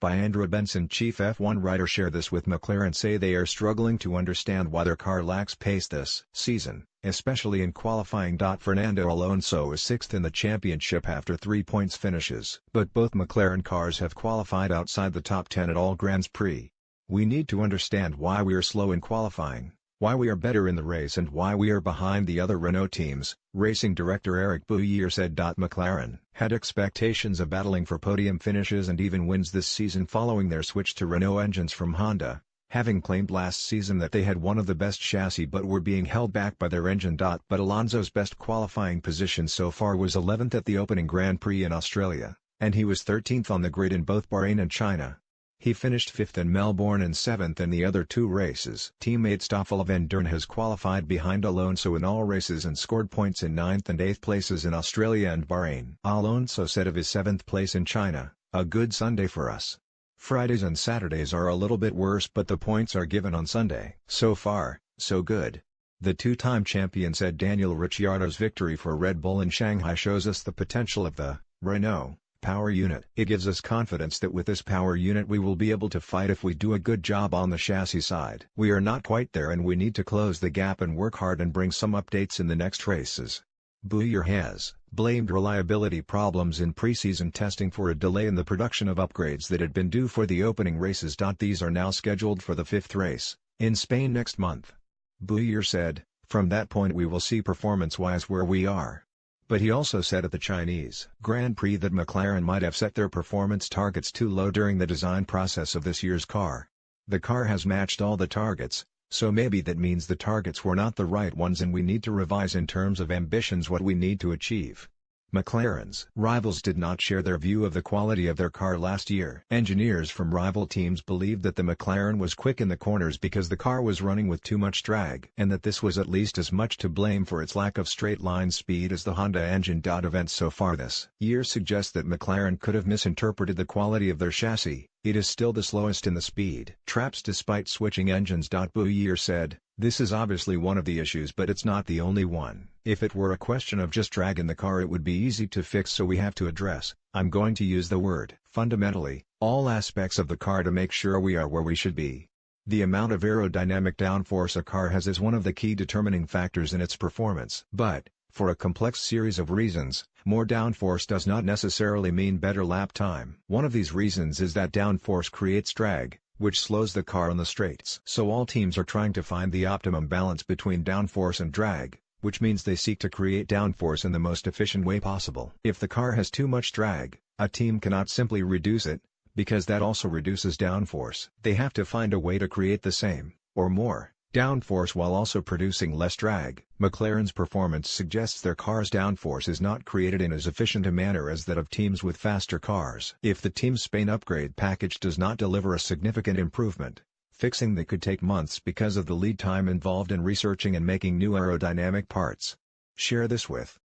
by Andrew Benson. Chief F1 writer share this with McLaren say they are struggling to understand why their car lacks pace this season, especially in qualifying. Fernando Alonso is 6th in the championship after 3 points finishes. But both McLaren cars have qualified outside the top 10 at all Grands Prix. We need to understand why we are slow in qualifying, why we are better in the race and why we are behind the other Renault teams, racing director Eric Bouyer said. McLaren had expectations of battling for podium finishes and even wins this season following their switch to Renault engines from Honda, having claimed last season that they had one of the best chassis but were being held back by their engine. But Alonso's best qualifying position so far was 11th at the opening Grand Prix in Australia, and he was 13th on the grid in both Bahrain and China. He finished 5th in Melbourne and 7th in the other 2 races. Teammate Stoffel Vandoorne has qualified behind Alonso in all races and scored points in 9th and 8th places in Australia and Bahrain. Alonso said of his 7th place in China, "A good Sunday for us. Fridays and Saturdays are a little bit worse but the points are given on Sunday. So far, so good." The 2-time champion said Daniel Ricciardo's victory for Red Bull in Shanghai shows us the potential of the Renault power unit. It gives us confidence that with this power unit we will be able to fight if we do a good job on the chassis side. We are not quite there and we need to close the gap and work hard and bring some updates in the next races. Bouyer has blamed reliability problems in preseason testing for a delay in the production of upgrades that had been due for the opening races. These are now scheduled for the 5th race, in Spain next month. Bouyer said, "From that point we will see performance-wise where we are." But he also said at the Chinese Grand Prix that McLaren might have set their performance targets too low during the design process of this year's car. The car has matched all the targets, so maybe that means the targets were not the right ones and we need to revise in terms of ambitions what we need to achieve. McLaren's rivals did not share their view of the quality of their car last year. Engineers from rival teams believed that the McLaren was quick in the corners because the car was running with too much drag and that this was at least as much to blame for its lack of straight-line speed as the Honda engine. Events so far this year suggest that McLaren could have misinterpreted the quality of their chassis. It is still the slowest in the speed traps despite switching engines. Bouyer said, "This is obviously one of the issues but it's not the only one. If it were a question of just drag in the car it would be easy to fix so we have to address, I'm going to use the word, fundamentally, all aspects of the car to make sure we are where we should be." The amount of aerodynamic downforce a car has is one of the key determining factors in its performance. But, for a complex series of reasons, more downforce does not necessarily mean better lap time. One of these reasons is that downforce creates drag, which slows the car on the straights. So all teams are trying to find the optimum balance between downforce and drag, which means they seek to create downforce in the most efficient way possible. If the car has too much drag, a team cannot simply reduce it, because that also reduces downforce. They have to find a way to create the same, or more, downforce while also producing less drag. McLaren's performance suggests their car's downforce is not created in as efficient a manner as that of teams with faster cars. If the team's Spain upgrade package does not deliver a significant improvement, fixing that could take months because of the lead time involved in researching and making new aerodynamic parts. Share this with